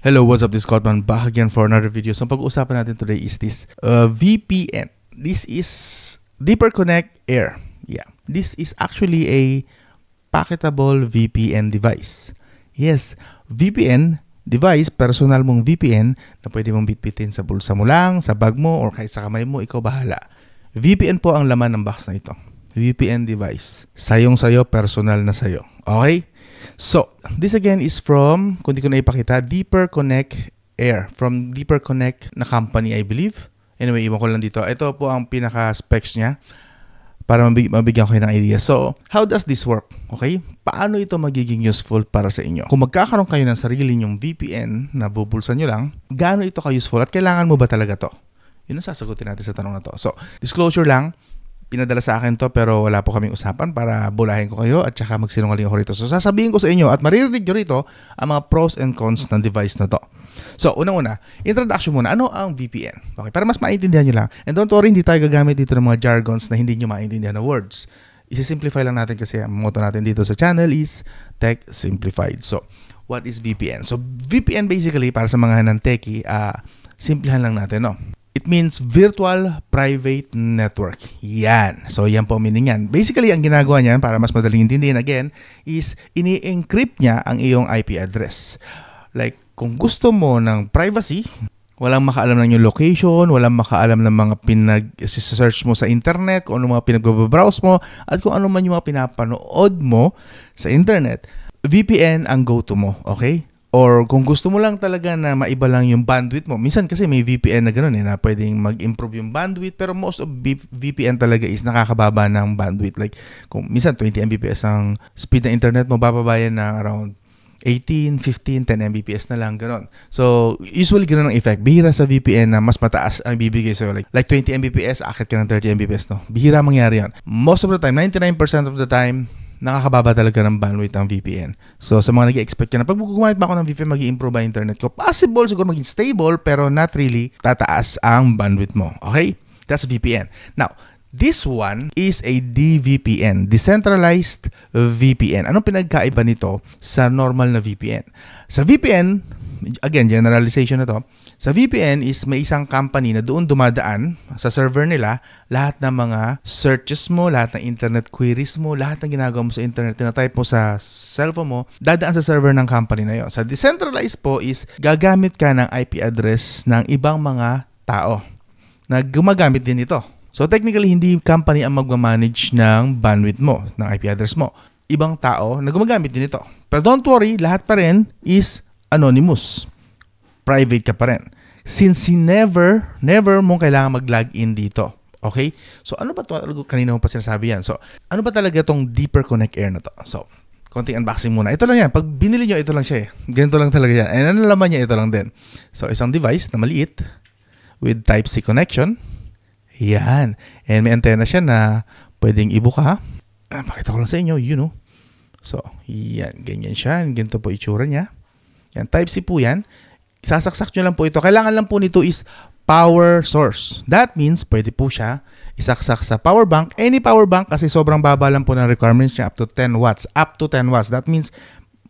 Hello, what's up? This is Cotman back again for another video. So, pag-uusapan natin today is this VPN. This is Deeper Connect Air. Yeah, this is actually a packetable VPN device. Yes, VPN device, personal mong VPN na pwede mong bitbitin sa bulsa mo lang, sa bag mo, or kahit sa kamay mo, ikaw bahala. VPN po ang laman ng box na ito. VPN device. Sayong-sayo, personal na sayo. Okay? So, this again is from, kung di ko na ipakita, Deeper Connect Air. From Deeper Connect na company, I believe. Anyway, iwan ko lang dito. Ito po ang pinaka-specs niya para mabigyan ko kayo ng idea. So, how does this work? Okay? Paano ito magiging useful para sa inyo? Kung magkakaroon kayo ng sarili nyong VPN na bubulsan nyo lang, gaano ito ka-useful at kailangan mo ba talaga to? Yun ang sasagutin natin sa tanong na to. So, disclosure lang. Pinadala sa akin to pero wala po kaming usapan para bulahin ko kayo at saka magsinungaling ako rito. So sasabihin ko sa inyo at maririnig nyo rito ang mga pros and cons ng device na to. So unang-una, introduction muna. Ano ang VPN? Okay, para mas maintindihan nyo lang. And don't worry, hindi tayo gagamit dito ng mga jargons na hindi nyo maintindihan na words. Isi-simplify lang natin kasi ang motto natin dito sa channel is Tech Simplified. So what is VPN? So VPN basically para sa mga non-techie, simplihan lang natin, no? It means Virtual Private Network. Yan. So, yan po ang meaning yan. Basically, ang ginagawa niyan, para mas madaling intindihin again, is ini-encrypt niya ang iyong IP address. Like, kung gusto mo ng privacy, walang makaalam ng iyong location, walang makaalam ng mga pinag-search mo sa internet, kung ano mga pinag-browse mo, at kung ano man yung mga pinapanood mo sa internet, VPN ang go-to mo. Okay? Or kung gusto mo lang talaga na maiba lang yung bandwidth mo. Minsan kasi may VPN na gano'n na pwedeng mag-improve yung bandwidth. Pero most of VPN talaga is nakakababa ng bandwidth. Like kung minsan 20 Mbps ang speed ng internet mo, bababayan na around 18, 15, 10 Mbps na lang, gano'n. So usually gano'n ang effect. Bihira sa VPN na mas mataas ang bibigay sa'yo. Like 20 Mbps, akit ka ng 30 Mbps. No? Bihira mangyari yan. Most of the time, 99% of the time, nakakababa talaga ng bandwidth ng VPN. So, sa mga nag-expect ka na, pag gumamit ba ako ng VPN, mag-i-improve ba internet ko? Possible, siguro maging stable, pero not really tataas ang bandwidth mo. Okay? That's VPN. Now, this one is a DVPN, Decentralized VPN. Anong pinagkaiba nito sa normal na VPN? Sa VPN, again, generalization na to, sa VPN is may isang company na doon dumadaan sa server nila lahat ng mga searches mo, lahat ng internet queries mo, lahat ng ginagawa mo sa internet, tinatype mo sa cellphone mo, dadaan sa server ng company na yon. Sa decentralized po is gagamit ka ng IP address ng ibang mga tao na gumagamit din ito. So technically, hindi company ang magmamanage ng bandwidth mo, ng IP address mo. Ibang tao na gumagamit din ito. Pero don't worry, lahat pa rin is anonymous. Private ka pa rin. Since never mong kailangan mag-login dito. Okay? So, ano ba ito? Kanina mo pa sinasabi yan. So, ano ba talaga itong Deeper Connect Air na to? So, konting unboxing muna. Ito lang yan. Pag binili nyo, ito lang siya eh. Ganito lang talaga yan. And ano naman niya, ito lang din. So, isang device na maliit with Type-C connection. Yan. And may antenna siya na pwedeng ibuka. Pakita ko lang sa inyo. You know. So, yan. Ganyan siya. Ganito po itsura niya. Yan. Type-C po yan. Isasaksak nyo lang po ito. Kailangan lang po nito is power source. That means, pwede po siya isaksak sa power bank. Any power bank kasi sobrang baba lang po ng requirements niya. Up to 10 watts. Up to 10 watts. That means,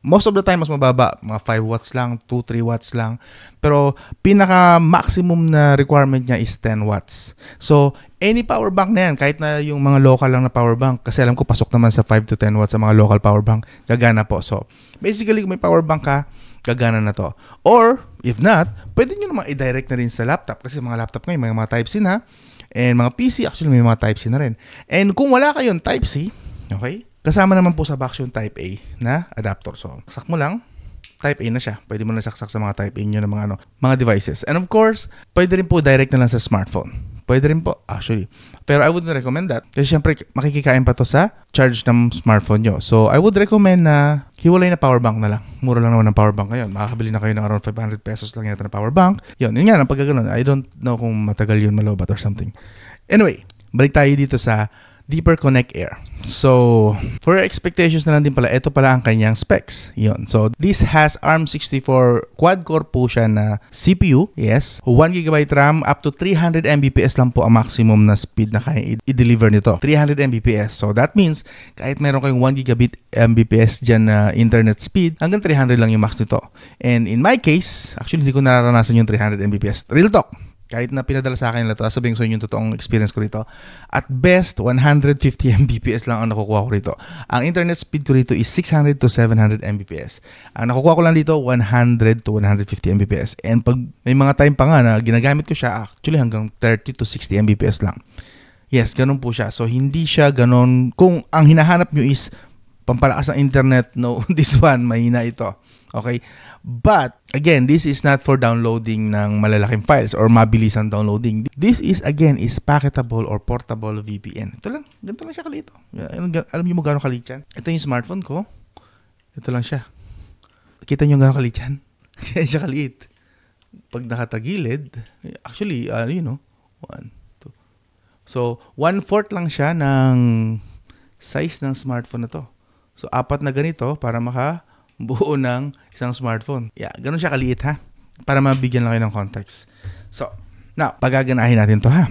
most of the time, mas mababa. Mga 5 watts lang, 2-3 watts lang. Pero, pinaka-maximum na requirement niya is 10 watts. So, any power bank na yan, kahit na yung mga local lang na power bank, kasi alam ko, pasok naman sa 5 to 10 watts sa mga local power bank, gagana po. So, basically, kung may power bank ka, gagana na to. Or, if not, pwede nyo naman i-direct na rin sa laptop. Kasi mga laptop ngayon, may mga Type-C na. And mga PC, actually, may mga Type-C na rin. And kung wala kayong Type-C, okay, kasama naman po sa box yung Type-A na adapter. So, saksak mo lang, Type-A na siya. Pwede mo na saksak sa mga Type-A nyo ng mga devices. And of course, pwede rin po direct na lang sa smartphone. Pwede rin po, actually. Pero I wouldn't recommend that. Kasi syempre, makikikain pa to sa charge ng smartphone nyo. So, I would recommend na hiwalay na power bank na lang. Mura lang naman ng power bank ngayon. Makakabili na kayo ng around 500 pesos lang yata na power bank. Yun nga, ang pagkaganon. I don't know kung matagal yun, malobat or something. Anyway, balik tayo dito sa Deeper Connect Air. So, for your expectations na lang din pala, ito pala ang kanyang specs. Yun. So, this has ARM64 quad-core po siya na CPU. Yes. 1GB RAM, up to 300 Mbps lang po ang maximum na speed na kaya i-deliver nito. 300 Mbps. So, that means, kahit meron kayong 1 gigabit Mbps dyan na internet speed, hanggang 300 lang yung max nito. And in my case, actually, hindi ko nararanasan yung 300 Mbps. Real talk. Kahit na pinadala sa akin nila ito, sabihin ko sa inyo yung totoong experience ko rito. At best, 150 Mbps lang ang nakukuha ko rito. Ang internet speed ko rito is 600 to 700 Mbps. Ang nakukuha ko lang dito, 100 to 150 Mbps. And pag may mga time pa nga na ginagamit ko siya, actually hanggang 30 to 60 Mbps lang. Yes, ganun po siya. So, hindi siya ganun. Kung ang hinahanap nyo is pampalakas ng internet, no, this one, mahina ito. Okay? But, again, this is not for downloading ng malalaking files or mabilisang downloading. This is, again, is packetable or portable VPN. Ito lang. Ganito lang siya kalito. Alam niyo mo gano'ng kalit yan? Ito yung smartphone ko. Ito lang siya. Kita niyo gano'ng kalit yan? Kaya siya kalit. Pag nakatagilid, actually, you know, 1, 2. So, 1/4 lang siya ng size ng smartphone na to. So, 4 na ganito para buo ng isang smartphone. Yeah, ganun siya kaliit ha. Para mabigyan lang kayo ng context. So, now, pagaganahin natin to ha.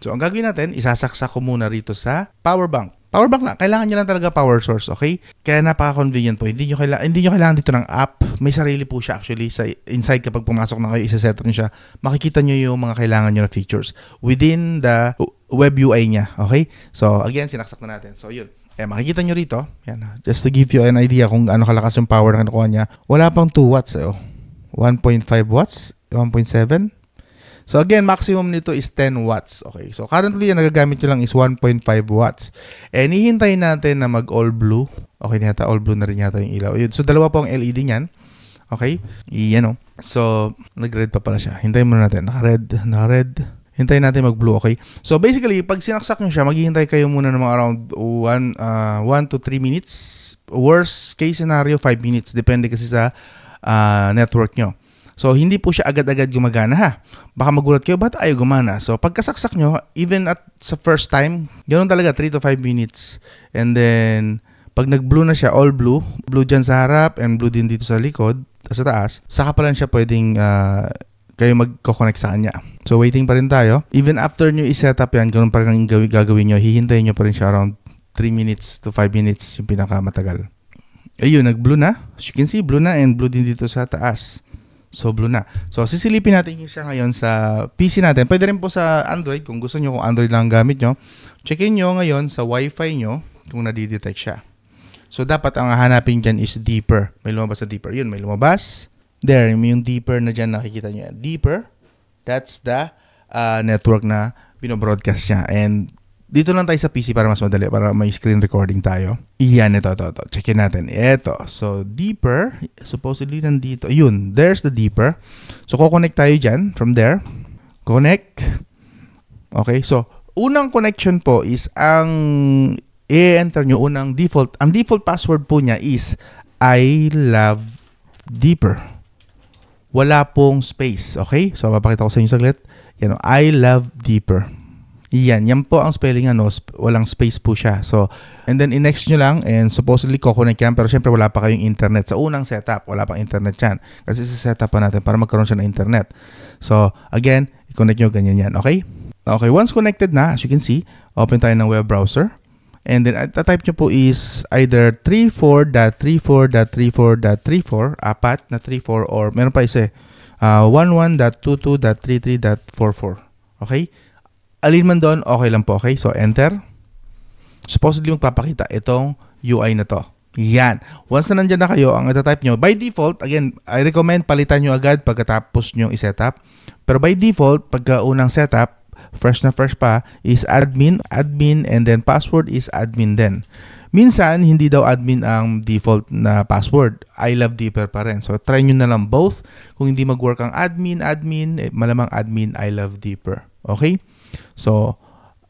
So, ang gagawin natin, isasaksak ko muna rito sa power bank. Power bank lang. Kailangan nyo lang talaga power source, okay? Kaya napaka-convenient po. Hindi nyo kailangan dito ng app. May sarili po siya actually. Sa inside kapag pumasok na kayo, isa-set nyo siya. Makikita nyo yung mga kailangan nyo na features within the web UI niya, okay? So, again, sinaksak na natin. So, yun. Makikita nyo rito, yan, just to give you an idea kung ano kalakas yung power na kinukuha niya, wala pang 2 watts. 1.5 watts, 1.7. So again, maximum nito is 10 watts. Okay, so currently, yung nagagamit nyo lang is 1.5 watts. And hihintayin natin na mag all blue. Okay, yata all blue na rin yata yung ilaw. So dalawa pong LED niyan. Okay, yan o. So, nag-red pa pala siya. Hintayin muna natin. Naka-red. Hintayin natin mag-blue, okay? So, basically, pag sinaksak nyo siya, maghihintay kayo muna ng mga around 1 to 3 minutes. Worst case scenario, 5 minutes. Depende kasi sa network nyo. So, hindi po siya agad-agad gumagana, ha? Baka magulat kayo, ba't ayaw gumana? So, pagkasaksak nyo, even sa first time, ganoon talaga, 3 to 5 minutes. And then, pag nag-blue na siya, all blue dyan sa harap, and blue din dito sa likod, sa taas, saka pa lang siya pwedeng kayo magko-connect sa kanya. So, waiting pa rin tayo. Even after nyo i-set up yan, ganun pa rin ang gagawin nyo. Hihintayin nyo pa rin siya around 3 minutes to 5 minutes yung pinakamatagal. Ayun, nag-blue na. As you can see, blue na and blue din dito sa taas. So, blue na. So, sisilipin natin siya ngayon sa PC natin. Pwede rin po sa Android kung gusto nyo, kung Android lang gamit nyo. Check-in nyo ngayon sa Wi-Fi nyo kung nadidetect siya. So, dapat ang hahanapin dyan is deeper. May lumabas sa deeper. Yun, may lumabas. There, yung deeper na dyan, nakikita nyo yan. Deeper, that's the network na binobroadcast niya. And dito lang tayo sa PC para mas madali, para may screen recording tayo. Iyan, ito. Checkin natin. Ito. So, deeper, supposedly nandito. Yun, there's the deeper. So, kukonect tayo dyan. From there, connect. Okay, so, unang connection po is ang i-enter nyo, unang default. Ang default password po niya is I love deeper. Wala pong space, okay? So, papakita ko sa inyo saglit. Yan, I love deeper. Yan po ang spelling, walang space po siya. So, and then, i-next nyo lang, and supposedly, kukonect yan, pero syempre, wala pa kayong internet. Sa unang setup, wala pang internet yan. Kasi sa setup pa natin, para magkaroon siya ng internet. So, again, i-connect nyo, ganyan yan, okay? Okay, once connected na, as you can see, open tayo ng web browser. And then, at the type nyo po is either 34.34.34.34, 4 na 34, or meron pa isa 11.22.33.44. Okay? Alin man doon, okay lang po, okay? So, enter. Supposedly, magpapakita itong UI na to. Yan. Once na nandyan na kayo, ang ita-type nyo, by default, again, I recommend palitan nyo agad pagkatapos nyo i-setup. Pero by default, pagka unang setup, fresh pa, is admin, and then password is admin din. Minsan, hindi daw admin ang default na password. I love deeper pa rin. So, try nyo na lang both. Kung hindi mag-work ang admin, malamang admin, I love deeper. Okay? So,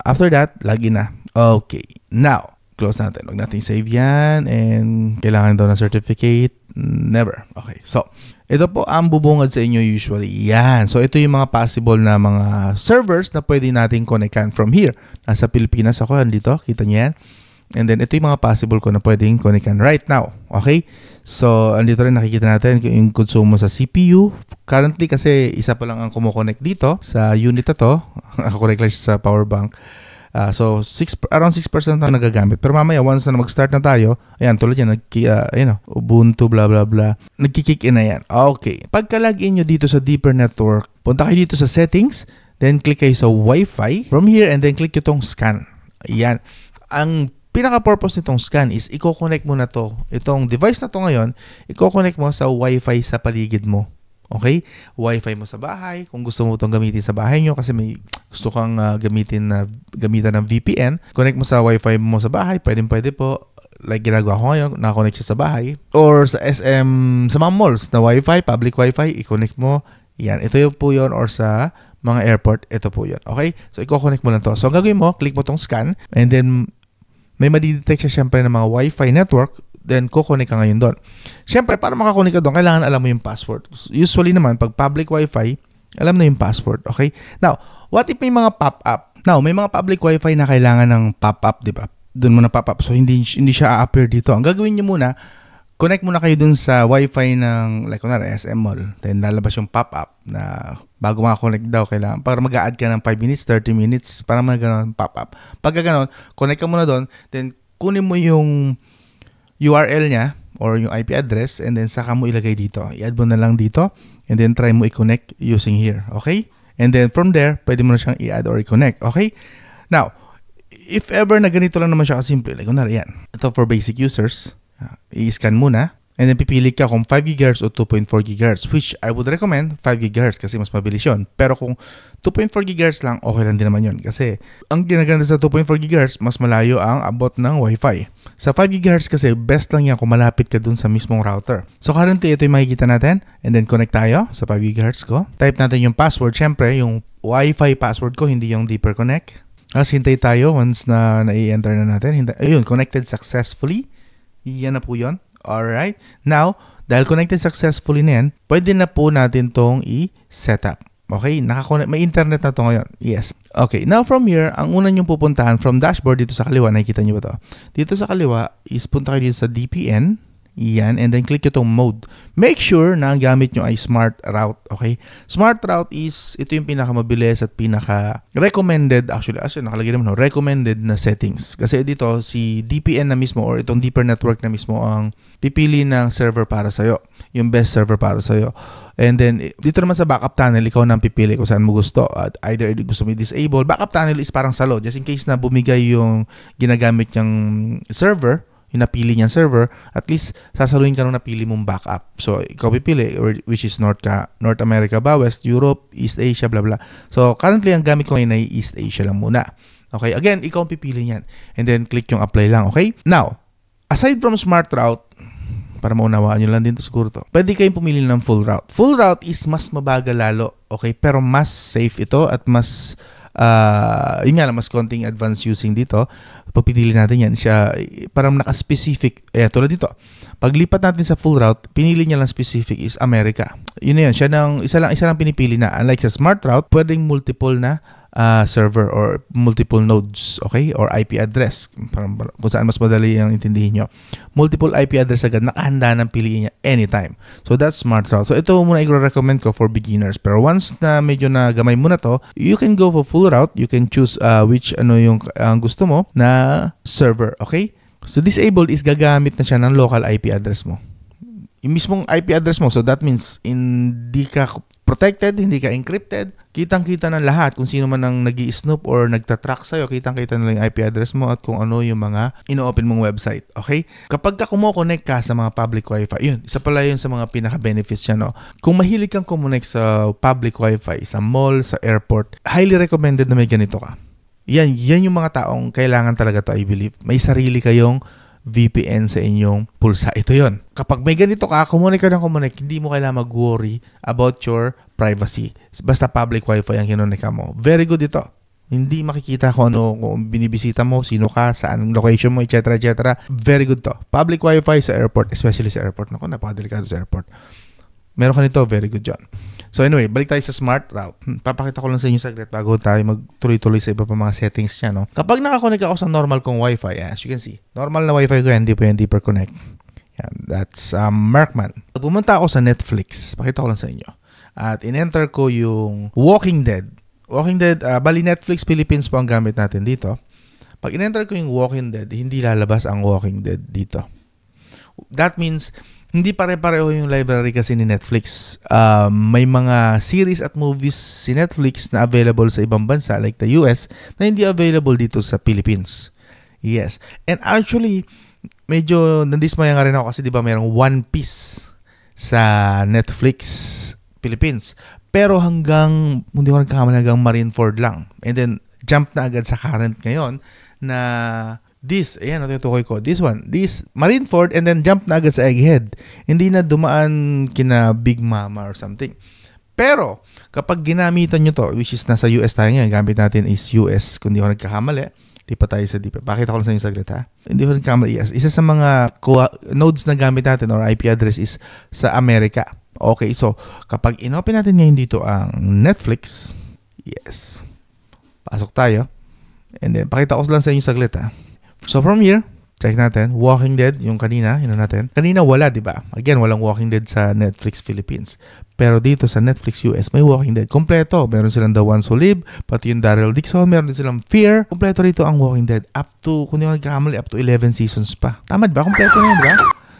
after that, login na. Okay. Now, close natin. Huwag natin save yan. And kailangan daw ng certificate. Never. Okay. So, ito po ang bubungad sa inyo usually. Yan. So, ito yung mga possible na mga servers na pwede natin connectan from here. Nasa Pilipinas ako, andito. Kita niyo yan. And then, ito yung mga possible ko na pwedeng connectan right now. Okay? So, andito rin nakikita natin yung konsumo sa CPU. Currently, kasi isa pa lang ang kumukonect dito sa unit na to. Nakakonect lang siya sa power bank. So, around 6% na nagagamit. Pero mamaya, once na mag-start na tayo, ayan, tulad yan, Ubuntu, blah, blah, blah. Nagkikick in na yan. Okay. Pagka-login nyo dito sa Deeper Network, punta kayo dito sa settings, then click kayo sa Wi-Fi. From here, and then click nyo tong scan. Ayan. Ang pinaka-purpose nitong scan is, i-connect mo na to. Itong device na to ngayon, i-connect mo sa Wi-Fi sa paligid mo. Okay? Wi-Fi mo sa bahay. Kung gusto mo itong gamitin sa bahay nyo kasi may gusto kang gamitan ng VPN, connect mo sa Wi-Fi mo sa bahay. Pwede po. Like ginagawa ko ngayon, nakakonect siya sa bahay. Or sa SM, sa mga malls na Wi-Fi, public Wi-Fi, i-connect mo. Yan. Ito yung po yun. Or sa mga airport, ito po yun. Okay? So, i-connect mo lang to. So, ang gagawin mo, click mo tong scan. And then, may madidetect siya syempre ng mga Wi-Fi network. Then, kukonek ka ngayon doon. Siyempre, para makakonek ka doon, kailangan alam mo yung password. Usually naman, pag public Wi-Fi, alam na yung password. Okay? Now, what if may mga pop-up? Now, may mga public Wi-Fi na kailangan ng pop-up, di ba? Doon mo na pop-up. So, hindi siya a-appear dito. Ang gagawin nyo muna, connect muna kayo doon sa Wi-Fi ng, like, kunwari, SM Mall. Then, lalabas yung pop-up na bago makakonect daw, kailangan. Para mag-a-add ka ng 5 minutes, 30 minutes, para mag-ganon pop-up. Pagka ganon, connect ka muna doon, then, kunin mo yung URL niya or yung IP address and then saka mo ilagay dito. I-add mo na lang dito and then try mo i-connect using here. Okay? And then from there, pwede mo na siyang i-add or i-connect. Okay? Now, if ever na ganito lang naman siya kasimple, like kunwari yan. Ito for basic users. I-scan muna. And then pipili ka kung 5 GHz o 2.4 GHz, which I would recommend 5 GHz kasi mas mabilis yun. Pero kung 2.4 GHz lang, okay lang din naman yun. Kasi ang ginaganda sa 2.4 GHz, mas malayo ang abot ng Wi-Fi. Sa 5 GHz kasi, best lang yan kung malapit ka dun sa mismong router. So currently, ito yung makikita natin. And then connect tayo sa 5 GHz ko. Type natin yung password. Siyempre, yung Wi-Fi password ko, hindi yung Deeper Connect. Kasi hintay tayo once na na-enter na natin. Ayun, connected successfully. Yan na po yun. Alright. Now, dahil connected successfully na yan, pwede na po natin tong i-set up. Okay? May internet na to ngayon. Yes. Okay. Now, from here, ang una nyong pupuntahan from dashboard dito sa kaliwa, nakikita nyo ba to? Dito sa kaliwa, is punta kayo dito sa DPN. Yan. And then, click nyo itong mode. Make sure na ang gamit nyo ay smart route. Okay? Smart route is, ito yung pinakamabilis at pinaka-recommended, actually nakalagay naman, recommended na settings. Kasi dito, si DPN na mismo or itong Deeper Network na mismo ang pipili ng server para sa'yo. Yung best server para sa'yo. And then, dito naman sa backup tunnel, ikaw nang pipili kung saan mo gusto. At either gusto mo i-disable. Backup tunnel is parang salo. Just in case na bumigay yung ginagamit niyang server, yung napili niyang server, at least sasaluhin ka nung napili mong backup. So, ikaw pipili, which is North America ba, West Europe, East Asia, blah, blah. So, currently, ang gamit ko ngayon ay East Asia lang muna. Okay? Again, ikaw ang pipili niyan. And then, click yung apply lang. Okay? Now, aside from smart route, para maunawaan nyo lang din to siguro to, pwede kayong pumili ng full route. Full route is mas mabagal lalo. Okay? Pero mas safe ito at mas yun nga lang, mas konting advanced using dito. Pagpili natin yan, siya parang naka-specific. Tulad dito. Paglipat natin sa full route, pinili niya lang specific is America. Yun na yan. Isa lang pinipili na. Unlike sa smart route, pwedeng multiple na server or multiple nodes, okay? Or IP address. Parang, kung saan mas madali yung intindihin nyo. Multiple IP address agad, nakahanda ng piliin niya anytime. So, that's smart route. So, ito muna i-recommend ko for beginners. Pero once na medyo na gamay mo na to, you can go for full route. You can choose which yung gusto mo na server, okay? So, disabled is gagamit na siya ng local IP address mo. Yung mismong IP address mo. So, that means hindi ka protected, hindi ka encrypted. Kitang-kita ng lahat kung sino man ang nag-i-snoop or nagtatrack sa'yo. Kitang-kita na lang yung IP address mo at kung ano yung mga ino-open mong website. Okay? Kapag ka kumo-connect ka sa mga public Wi-Fi, yun, isa pala yun sa mga pinaka-benefits niya, no? Kung mahilig kang kumonect sa public Wi-Fi, sa mall, sa airport, highly recommended na may ganito ka. Yan yung mga taong kailangan talaga to, I believe. May sarili kayong VPN sa inyong pulsa. Ito yon. Kapag may ganito ka, kumunik ka ng kumunik, hindi mo kailangan mag-worry about your privacy. Basta public Wi-Fi ang kinunika mo. Very good ito. Hindi makikita kung binibisita mo, sino ka, saan location mo, etc. etc. Very good to. Public Wi-Fi sa airport, especially sa airport. Naku, napakadelikado sa airport. Meron ka nito, very good John. So anyway, balik tayo sa smart route. Papakita ko lang sa inyo saglit bago tayo magtuloy-tuloy sa iba pa mga settings niya. No? Kapag nakakonect ako sa normal kong Wi-Fi, as you can see, normal na Wi-Fi ko yan, hindi po yan deeper connect. Yan, that's Markman. Pag pumunta ako sa Netflix, pakita ko lang sa inyo. At in-enter ko yung Walking Dead. Walking Dead, bali Netflix Philippines po ang gamit natin dito. Pag in-enter ko yung Walking Dead, hindi lalabas ang Walking Dead dito. That means, hindi pare-pareho yung library kasi ni Netflix. May mga series at movies si Netflix na available sa ibang bansa like the US na hindi available dito sa Philippines. Yes. And actually, medyo nandismaya nga rin ako kasi di ba mayroong One Piece sa Netflix Philippines. Pero hanggang, hindi ko nagkakamali, hanggang Marineford lang. And then, jump na agad sa current ngayon na ayan, natutukoy ko. This Marineford, and then jump na agad sa Egghead. Hindi na dumaan kina Big Mama or something. Pero, kapag ginamitan nyo to, which is nasa US tayo ngayon, gamit natin is US, kung di ko nagkakamali, di pa tayo sa DP. Pakita ko lang sa inyo saglit, ha? Hindi ko nagkakamali, yes. Isa sa mga nodes na gamit natin or IP address is sa Amerika. Okay, so, kapag inopen natin ngayon dito ang Netflix, yes. Pasok tayo. And then, pakita ko lang sa inyo saglit, ha? So from here, check natin, Walking Dead, yung kanina, natin. Kanina wala, di ba? Again, walang Walking Dead sa Netflix Philippines. Pero dito sa Netflix US, may Walking Dead. Kompleto. Meron silang The Ones Who Live, pati yung Daryl Dixon, meron din silang Fear. Kompleto rito ang Walking Dead. Up to, kung di ako nagkakamali, up to 11 seasons pa. Tama, di ba? Kompleto na yun, di ba?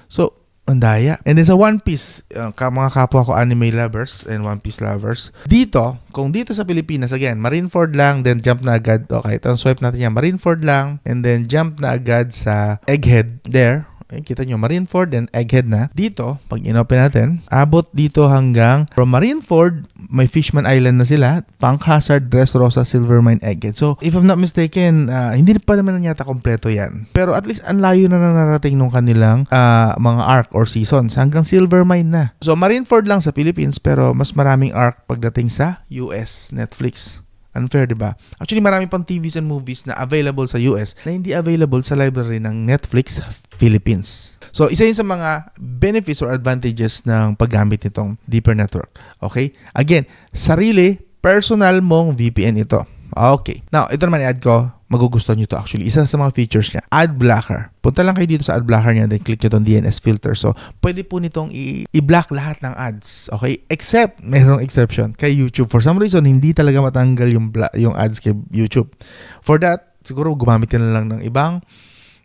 So, ang daya. And then sa One Piece, mga kapwa ko anime lovers and One Piece lovers, dito, kung dito sa Pilipinas, again, Marineford lang, then jump na agad. Okay, ito, swipe natin yan. Marineford lang, and then jump na agad sa Egghead. There. Kita nyo, Marineford and Egghead na. Dito, pag inopen natin, abot dito hanggang from Marineford, may Fishman Island na sila, Punk Hazard, Dressrosa, Silvermine, Egghead. So, if I'm not mistaken, hindi pa naman yata kompleto yan. Pero at least, ang layo na narating nung kanilang mga arc or seasons hanggang Silvermine na. So, Marineford lang sa Philippines, pero mas maraming arc pagdating sa US Netflix. Unfair, di ba? Actually, marami pang TVs and movies na available sa US na hindi available sa library ng Netflix Philippines. So, isa yun sa mga benefits or advantages ng paggamit nitong Deeper Network. Okay? Again, sarili, personal mong VPN ito. Okay. Now, ito naman i-add ko. Magugustuhan nyo to actually. Isa sa mga features niya, ad blocker. Punta lang kayo dito sa ad blocker niya, then click nyo itong DNS filter. So, pwede po nitong i-block lahat ng ads. Okay? Except, mayroong exception, kay YouTube. For some reason, hindi talaga matanggal yung ads kay YouTube. For that, siguro gumamit ka na lang ng ibang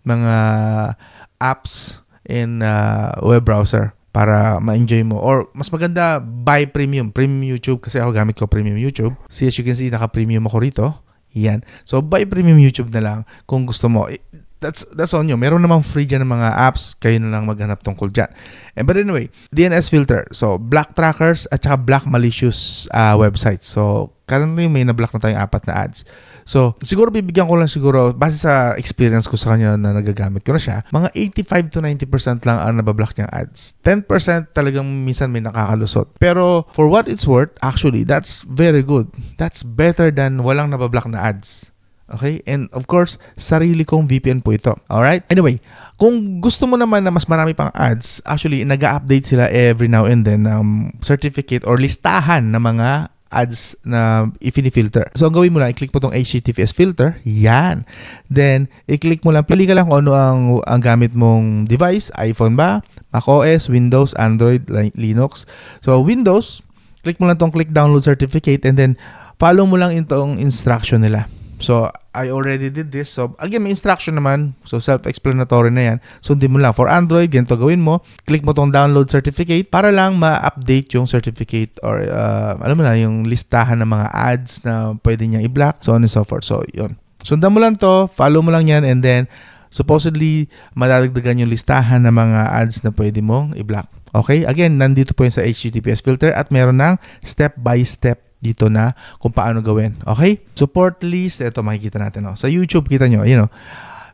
mga apps in web browser para ma-enjoy mo. Or, mas maganda, buy premium. Premium YouTube. Kasi ako gamit ko premium YouTube. So, as you can see, naka-premium ako rito. Yan. So, buy premium YouTube na lang kung gusto mo. That's on you. Meron namang free dyan ng mga apps. Kayo na lang maghanap tungkol dyan. But anyway, DNS filter. So, block trackers at saka block malicious websites. So, currently may na-block na tayong 4 na ads. So, siguro bibigyan ko lang siguro, base sa experience ko sa kanya na nagagamit ko na siya, mga 85 to 90% lang ang nabablock niyang ads. 10% talagang minsan may nakakalusot. Pero, for what it's worth, actually, that's very good. That's better than walang nabablock na ads. Okay? And of course, sarili kong VPN po ito. Alright? Anyway, kung gusto mo naman na mas marami pang ads, actually, nag-update sila every now and then ng certificate or listahan ng mga ads na i-filter. So, ang gawin mo lang, i-click mo tong HTTPS filter. Yan. Then, i-click mo lang, pili ka lang kung ano ang gamit mong device. iPhone ba? macOS, Windows, Android, Linux. So, Windows, click mo lang tong click download certificate and then follow mo lang itong instruction nila. So, I already did this. So, again, may instruction naman. So, self-explanatory na yan. So, hindi mo lang. For Android, ganito gawin mo. Click mo tong download certificate para lang ma-update yung certificate or, alam mo na, yung listahan ng mga ads na pwede niya i-block, so on and so forth. So, yun. Sundan mo lang to, follow mo lang yan, and then, supposedly, madadagdagan yung listahan ng mga ads na pwede mong i-block. Okay? Again, nandito po yun sa HTTPS filter at meron ng step-by-step dito na kung paano gawin. Okay? Support list. Ito makikita natin. Sa YouTube, kita nyo.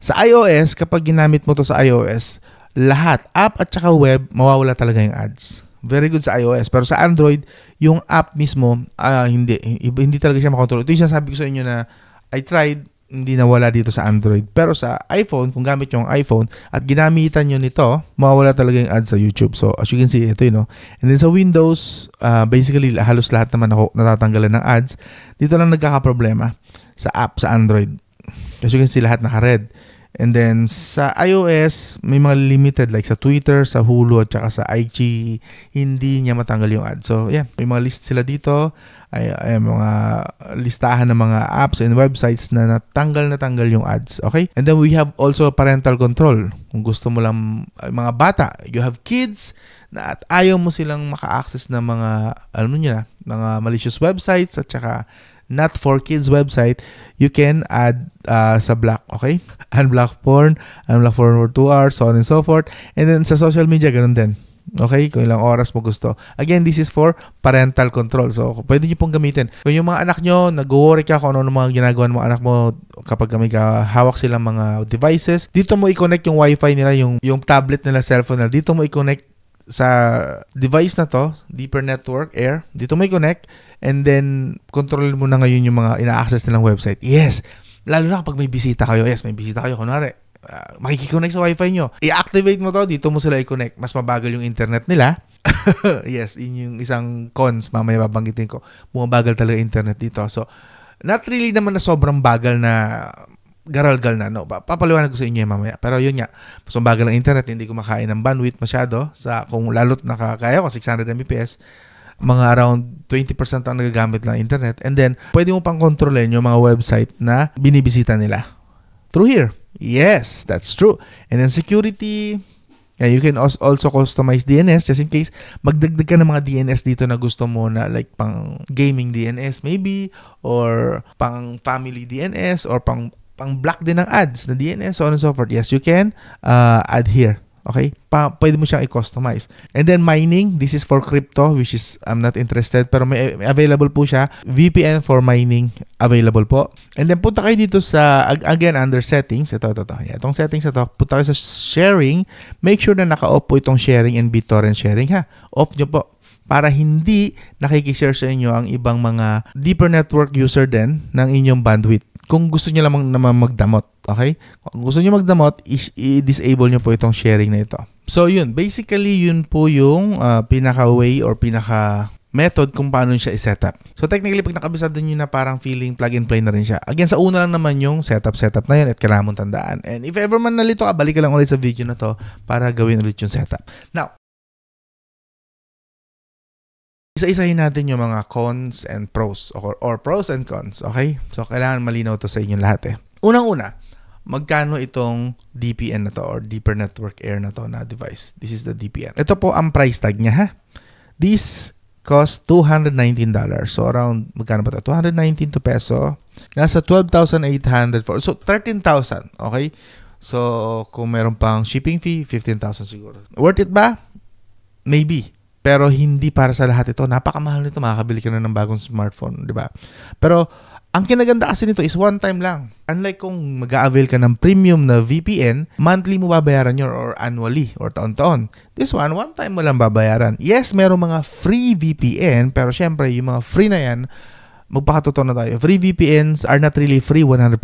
Sa iOS, kapag ginamit mo to sa iOS, lahat, app at saka web, mawawala talaga yung ads. Very good sa iOS. Pero sa Android, yung app mismo, hindi talaga siya makontrol. Ito yung sabi ko sa inyo na I tried, hindi nawala dito sa Android. Pero sa iPhone, kung gamit yung iPhone at ginamitan nyo nito, mawawala talaga yung ads sa YouTube. So, as you can see, ito yun, no? And then sa Windows, basically, halos lahat naman ako natatanggalan ng ads. Dito lang nagkakaproblema sa app, sa Android. As you can see, lahat naka-red. And then sa iOS, may mga limited like sa Twitter, sa Hulu, at saka sa IG, hindi niya matanggal yung ads. So, yeah, may mga list sila dito. Ay mga listahan ng mga apps and websites na natanggal yung ads. Okay? And then we have also parental control. Kung gusto mo lang, mga bata, you have kids na at ayaw mo silang maka-access ng mga, mga malicious websites at saka not for kids website, you can add sa block, okay? Unblock porn for 2 hours, so on and so forth. And then sa social media, ganun din. Okay? Kung ilang oras mo gusto. Again, this is for parental control. So, pwede nyo pong gamitin. Kung yung mga anak nyo, nag-worry ka kung ano mga ginagawa ng mga anak mo kapag may hawak silang mga devices, dito mo i-connect yung wifi nila, yung tablet nila, cellphone nila. Dito mo i-connect sa device na to, Deeper Network Air. Dito mo i-connect and then control mo na ngayon yung mga ina-access nilang website. Yes! Lalo na kapag may bisita kayo. Yes, may bisita kayo. Kunwari, makikiconnect sa wifi nyo. I-activate mo to, dito mo sila i-connect. Mas mabagal yung internet nila. Yes, yun yung isang cons, mamaya babanggitin ko. Bumabagal talaga internet dito. So, not really naman na sobrang bagal na garal-gal na. No, papaliwanag ko sa inyo mamaya. Pero yun nga, mas mabagal ang internet, hindi ko makain ng bandwidth masyado. Kung lalo't nakakaya ko, 600 Mbps, mga around 20% ang nagagamit lang internet. And then, pwede mo pang kontrolin yung mga website na binibisita nila. Through here. Yes, that's true. And then security, you can also customize DNS just in case magdagdag ka ng mga DNS dito na gusto mo na like pang gaming DNS maybe, or pang family DNS, or pang block din ng ads na DNS, so on and so forth. Yes, you can add here. Okay? Pwede mo siyang i-customize. And then mining, this is for crypto, which is I'm not interested, pero may available po siya. VPN for mining, available po. And then punta kayo dito sa, again, under settings. Ito. Yeah, itong settings ito. Punta kayo sa sharing. Make sure na naka-off po itong sharing and BitTorrent sharing, ha? Off nyo po. Para hindi nakikishare sa inyo ang ibang mga deeper network user din ng inyong bandwidth. Kung gusto nyo lang naman magdamot, okay? Kung gusto nyo magdamot, i-disable nyo po itong sharing na ito. So yun, basically yun po yung pinaka-way or pinaka-method kung paano siya i-setup. So technically, pag nakabisado nyo na parang feeling plug and play na rin siya. Again, sa una lang naman yung setup na yun at kailangan mong tandaan. And if ever man nalito ka, balik ka lang ulit sa video na to para gawin ulit yung setup. Now, isa-isahin natin yung mga cons and pros or pros and cons, okay? So, kailangan malinaw to sa inyong lahat eh. Unang-una, magkano itong DPN na to or Deeper Network Air na to na device? This is the DPN. Ito po ang price tag niya, ha? This cost $219. So, around, magkano ba ito? 219 to peso. Nasa 12,800 for, so 13,000, okay? So, kung meron pang shipping fee, 15,000 siguro. Worth it ba? Maybe. Pero hindi para sa lahat ito. Napakamahal nito. Makakabili ka na ng bagong smartphone, di ba? Pero ang kinaganda kasi nito is one time lang. Unlike kung mag-a-avail ka ng premium na VPN, monthly mo babayaran yun or annually or taon-taon. This one time mo lang babayaran. Yes, meron mga free VPN, pero syempre yung mga free na yan, magpakatotoo na tayo. Free VPNs are not really free 100%.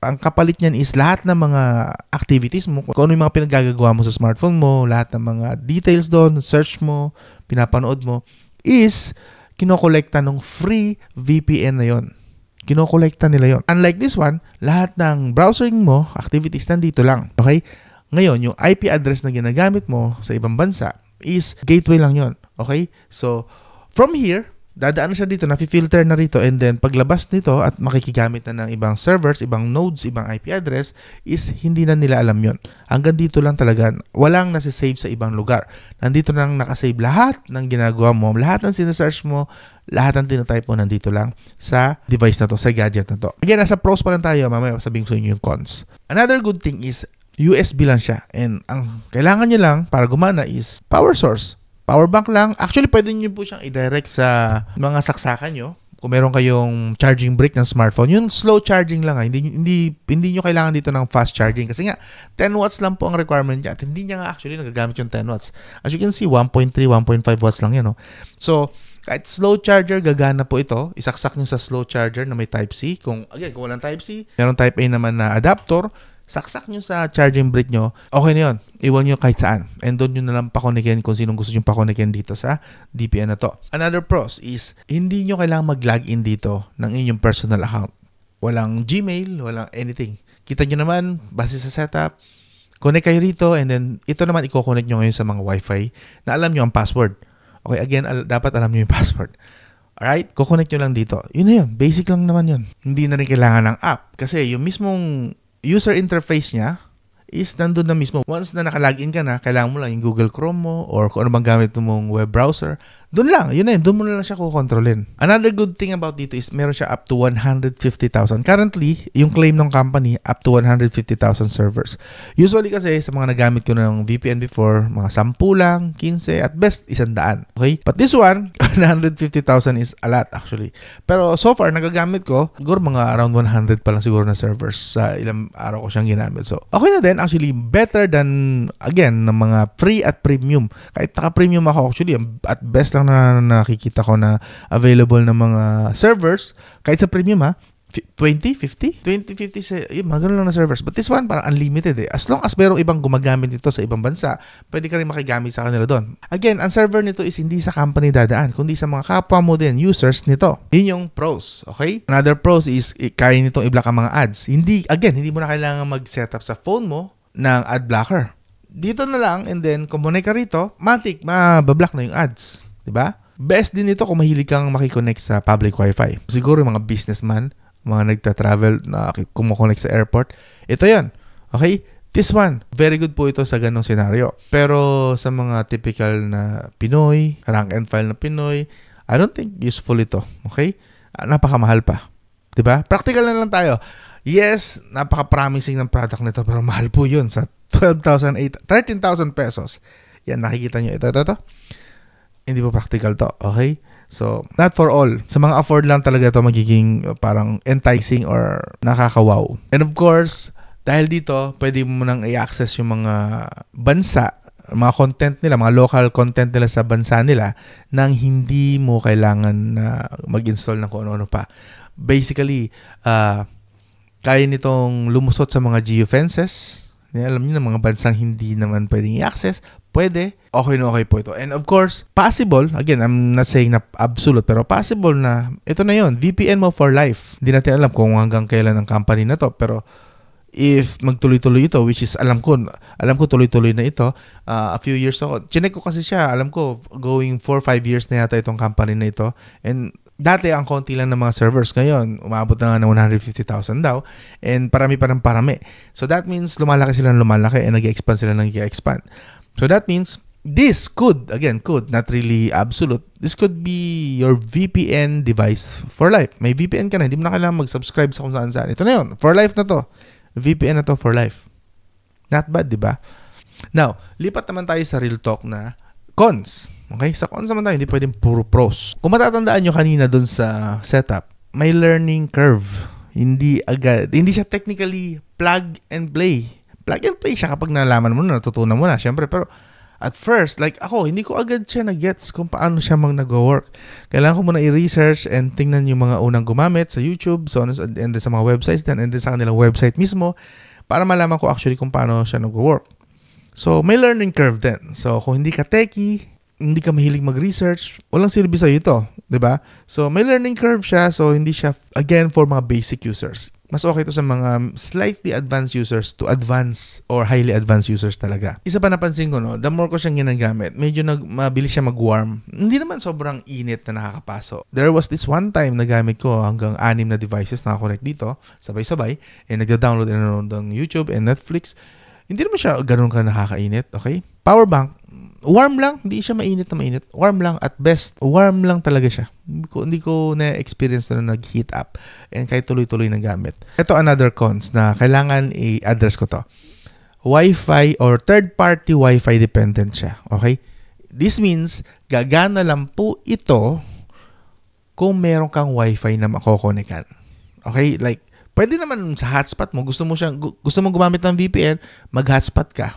Ang kapalit niyan is lahat ng mga activities mo, kung ano yung mga pinagagagawa mo sa smartphone mo, lahat ng mga details doon, search mo, pinapanood mo, is kinokolekta ng free VPN na yon. Kinokolekta nila yon. Unlike this one, lahat ng browsing mo, activities, nandito lang. Okay? Ngayon, yung IP address na ginagamit mo sa ibang bansa is gateway lang yon. Okay? So, from here, dadaan siya dito, nafi-filter na rito, and then paglabas nito at makikigamit na ng ibang servers, ibang nodes, ibang IP address, is hindi na nila alam yon. Hanggang dito lang talaga, walang nasi-save sa ibang lugar. Nandito lang nakasave lahat ng ginagawa mo, lahat ng sinesearch mo, lahat ng tinatype mo nandito lang sa device na to, sa gadget na to. Again, nasa pros pa lang tayo, mamaya sabihin ko sa inyo yung cons. Another good thing is, USB lang siya, and ang kailangan nyo lang para gumana is power source. Power bank lang. Actually, pwede nyo po siyang i-direct sa mga saksakan nyo. Kung meron kayong charging brick ng smartphone, yung slow charging lang. Hindi nyo kailangan dito ng fast charging. Kasi nga, 10 watts lang po ang requirement niya. At hindi niya nga actually nagagamit yung 10 watts. As you can see, 1.3, 1.5 watts lang yan. No? So, Kahit slow charger, gagana po ito. Isaksak nyo sa slow charger na may Type-C. Kung walang Type-C, meron Type-A naman na adapter, saksak nyo sa charging brick nyo, okay na yun. Iwan nyo kahit saan. And doon nyo na lang pakonikin kung sinong gusto nyo pakonikin dito sa DPN na to. Another pros is, hindi nyo kailangang mag-login dito ng inyong personal account. Walang Gmail, walang anything. Kita nyo naman, base sa setup, connect kayo rito, and then ito naman i-connect nyo ngayon sa mga Wi-Fi na alam nyo ang password. Okay, again, dapat alam nyo yung password. Alright? Kukonect nyo lang dito. Yun na yun. Basic lang naman yun. Hindi na rin kailangan ng app. Kasi yung mismong user interface niya is nandun na mismo. Once na nakalagin ka na, kailangan mo lang yung Google Chrome mo or kung ano bang gamit mong web browser. Doon lang. Yun na yun. Doon mo na lang siya kukontrolin. Another good thing about dito is meron siya up to 150,000. Currently, yung claim ng company, up to 150,000 servers. Usually kasi sa mga nagamit ko ng VPN before, mga 10 lang, 15, at best 100. Okay? But this one, 150,000 is a lot actually. Pero so far, nagagamit ko, siguro mga around 100 pa lang siguro na servers sa ilang araw ko siyang ginamit. So, okay na din. Actually, better than, again, ng mga free at premium. Kahit naka-premium ako actually, at best lang na nakikita ko na available ng mga servers, kahit sa premium 20, 50? 20, 50 sa, mga ganun lang na servers. But this one, parang unlimited eh. As long as merong ibang gumagamit nito sa ibang bansa, pwede ka rin makigamit sa kanila doon. Again, ang server nito is hindi sa company dadaan, kundi sa mga kapwa mo din, users nito. Yun yung pros, okay? Another pros is, kaya nitong i-block ang mga ads. Hindi mo na kailangan mag-setup sa phone mo ng ad blocker. Dito na lang, and then, kung muna ka rito, matik, mabablock na yung ads. Diba? Best din ito kung mahilig kang makikonnect sa public wifi. Siguro yung mga businessman, mga nagta-travel na kumukonect sa airport. Ito yan. Okay? This one, very good po ito sa ganong senaryo. Pero sa mga typical na Pinoy, rank and file na Pinoy, I don't think useful ito. Okay? Napakamahal pa. Diba? Practical na lang tayo. Yes, napaka-promising ng product nito, pero mahal po yun sa 13,000 pesos. Yan, nakikita nyo. Ito. Hindi po practical to, okay? So, not for all. Sa mga afford lang talaga to magiging parang enticing or nakakawaw. And of course, dahil dito, pwede mo nang i-access yung mga bansa, mga content nila, mga local content nila sa bansa nila nang hindi mo kailangan na mag-install ng kung ano-ano pa. Basically, kaya nitong lumusot sa mga geofences. Alam niyo na mga bansang hindi naman pwedeng i-access. Pwede, okay na okay po ito. And of course, possible, again, I'm not saying na absolute, pero possible na ito na yon, VPN mo for life. Hindi natin alam kung hanggang kailan ang company na to, pero if magtuloy-tuloy ito, which is alam ko tuloy-tuloy na ito, a few years ago, chinek ko kasi siya, alam ko, going 4-5 years na yata itong company na ito, and dati ang konti lang ng mga servers, ngayon umabot na nga ng 150,000 daw, and parami. So that means lumalaki and nag-expand sila nag-expand. So that means this could, not really absolute, this could be your VPN device for life. May VPN ka na, hindi mo na kailangan mag-subscribe sa kung saan. Ito na yun, for life na to. VPN na to for life. Not bad, di ba? Now, lipat naman tayo sa real talk na cons. Okay? Sa cons naman tayo, hindi pwedeng puro pros. Kung matatandaan nyo kanina dun sa setup, may learning curve. Hindi siya technically plug and play. Plug and play siya kapag nalaman mo na, natutunan mo na, syempre. Pero at first, like ako, hindi ko agad siya na-gets kung paano siya nag-work. Kailangan ko muna i-research and tingnan yung mga unang gumamit sa YouTube, and then sa mga websites din, and then sa kanilang website mismo, para malaman ko actually kung paano siya nag-work. So, may learning curve din. So, kung hindi ka techie, hindi ka mahilig mag-research, walang silbi sa'yo ito, diba? So, may learning curve siya, so hindi siya, again, for mga basic users. Mas okay ito sa mga slightly advanced users to advanced or highly advanced users talaga. Isa pa napansin ko, no, the more ko siyang ginagamit, medyo mabilis siya mag-warm. Hindi naman sobrang init na nakakapaso. There was this one time na gamit ko hanggang 6 na devices na connect dito, sabay-sabay, and nagda-download and nanonood ng YouTube and Netflix. Hindi naman siya ganun ka nakakainit, okay? Power bank, warm lang, hindi siya mainit na mainit. Warm lang at best. Warm lang talaga siya. Hindi ko na-experience na nag-heat up. And kahit tuloy-tuloy na gamit. Ito another cons na kailangan i-address ko to. Wi-Fi or third-party Wi-Fi dependent siya. Okay? This means, gagana lang po ito kung meron kang Wi-Fi na makokonekan. Okay? Like, pwede naman sa hotspot mo, gusto mo gumamit ng VPN, mag-hotspot ka.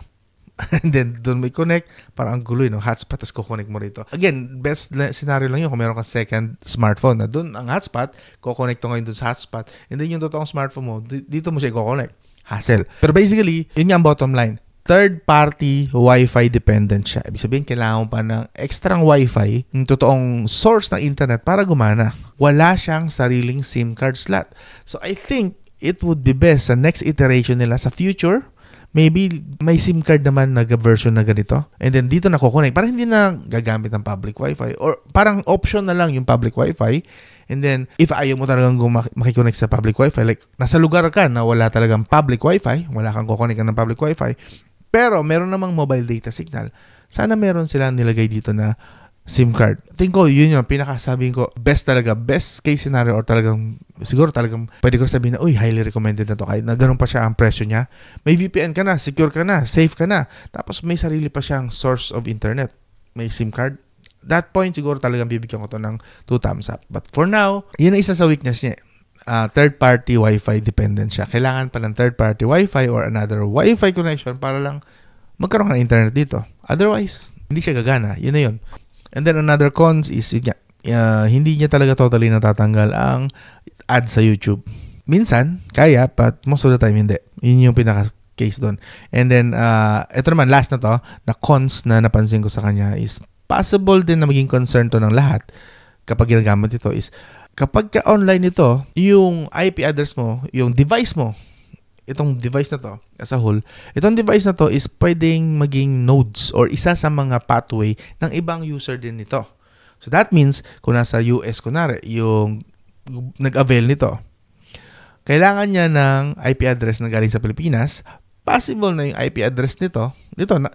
And then, doon may connect. Parang ang gulo, no? Hotspot, tapos kukonect mo rito. Again, best scenario lang yun kung meron kang second smartphone na doon ang hotspot, kukonect to ngayon doon sa hotspot. And then, yung totoong smartphone mo, dito mo siya i-connect. Hassle. Pero basically, yun nga ang bottom line. Third-party Wi-Fi dependent siya. Ibig sabihin, kailangan mo pa ng extrang Wi-Fi, yung totoong source ng internet para gumana. Wala siyang sariling SIM card slot. So, I think it would be best sa next iteration nila sa future, maybe may SIM card naman na version na ganito. And then dito na kukonect. Parang hindi na gagamit ng public Wi-Fi. Or parang option na lang yung public Wi-Fi. And then, if ayaw mo talagang makikonnect sa public Wi-Fi, like nasa lugar ka na wala talagang public Wi-Fi, wala kang kukonect ng public Wi-Fi, pero meron namang mobile data signal, sana meron sila nilagay dito na SIM card. Think ko, yun yung pinakasabihin ko, best talaga, best case scenario or talagang, siguro talagang pwede ko sabihin na, uy, highly recommended na to kahit na ganun pa siya ang presyo niya. May VPN ka na, secure ka na, safe ka na. Tapos may sarili pa siyang source of internet. May SIM card. That point, siguro talagang bibigyan ko to ng 2 thumbs up. But for now, yun ang isa sa weakness niya. Third-party Wi-Fi dependent siya. Kailangan pa ng third-party Wi-Fi or another Wi-Fi connection para lang magkaroon ng internet dito. Otherwise, hindi siya gagana. Yun na yun. And then another cons is hindi niya talaga totally natatanggal ang ads sa YouTube. Minsan, kaya, but most of the time, hindi. Yun yung pinaka-case doon. And then, ito naman, last na to, na cons na napansin ko sa kanya is possible din na maging concern to ng lahat kapag ginagamit ito is kapag ka online ito, yung IP address mo, yung device mo, itong device na to as a whole, itong device na to is pwedeng maging nodes or isa sa mga pathway ng ibang user din nito. So that means, kung nasa US, kunwari, yung nag-avail nito, kailangan niya ng IP address na galing sa Pilipinas, possible na yung IP address nito na,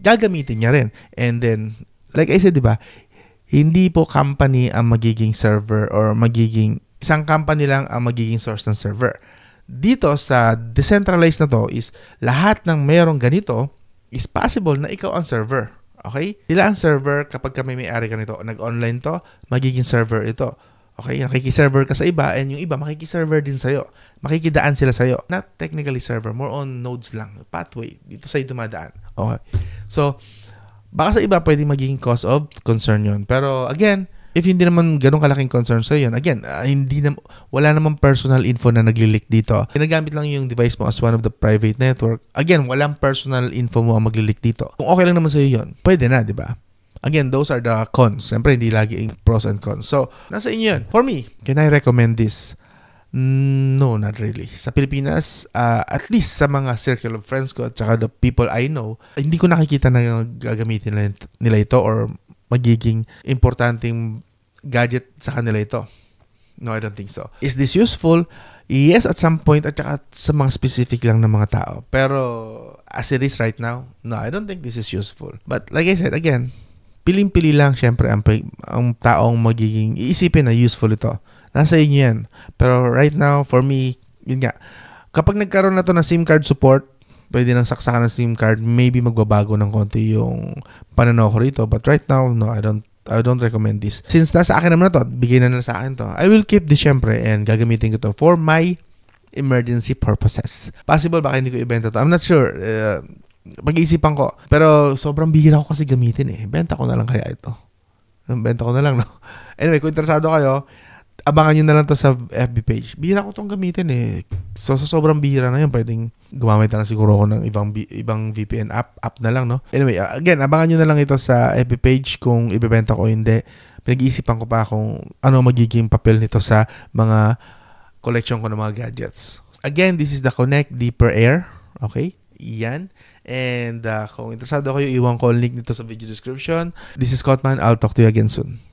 gagamitin niya rin. And then, like I said, di ba, hindi po company ang magiging server or isang company lang ang magiging source ng server. Dito sa decentralized na to is lahat ng mayroong ganito is possible na ikaw ang server. Okay? Sila ang server kapag kami may-ari ka nito. Nag-online to, magiging server ito. Okay? Nakikiserver ka sa iba and yung iba makikiserver din sa'yo. Makikidaan sila sa'yo. Not technically server, more on nodes lang. Pathway. Dito sa'yo dumadaan. Okay? So, baka sa iba pwedeng magiging cause of concern yun. Pero again, if hindi naman ganun kalaking concern sa yun, again, wala namang personal info na nagli-leak dito. Ginagamit lang yung device mo as one of the private network. Again, walang personal info mo ang magli-leak dito. Kung okay lang naman sa iyo yun, pwede na, di ba? Again, those are the cons. Siyempre, hindi lagi yung pros and cons. So, nasa inyo yun. For me, can I recommend this? No, not really. Sa Pilipinas, at least sa mga circle of friends ko at saka the people I know, hindi ko nakikita na gagamitin nila ito or magiging importanteng gadget sa kanila ito. No, I don't think so. Is this useful? Yes, at some point at saka sa mga specific lang ng mga tao. Pero as it is right now, no, I don't think this is useful. But like I said, again, piling-pili lang syempre ang taong magiging iisipin na useful ito. Nasa inyo yan. Pero right now, for me, yun nga, kapag nagkaroon na to ng SIM card support, pwede nang saksakan ng SIM card, maybe magbabago ng konti yung pananaw ko rito. But right now, no, I don't recommend this. Since nasa akin naman na to, bigay na sa akin to, I will keep this syempre and gagamitin ko to for my emergency purposes. Possible baka hindi ko ibenta to. I'm not sure. Pag-iisipan ko. Pero sobrang bihira ko kasi gamitin eh. Benta ko na lang kaya ito. Benta ko na lang, no? Anyway, kung interesado kayo, abangan nyo na lang to sa FB page. Bihira ko itong gamitin eh. So, sa sobrang bihira na yun, pwedeng gumamit na lang siguro ako ng ibang VPN app na lang, no? Anyway, again, abangan nyo na lang ito sa FB page kung ibebenta ko o hindi. Pinag-iisipan ko pa kung ano magiging papel nito sa mga collection ko ng mga gadgets. Again, this is the Connect Deeper Air. Okay? Yan. And kung interesado kayo, iwan ko ang link nito sa video description. This is Cotman. I'll talk to you again soon.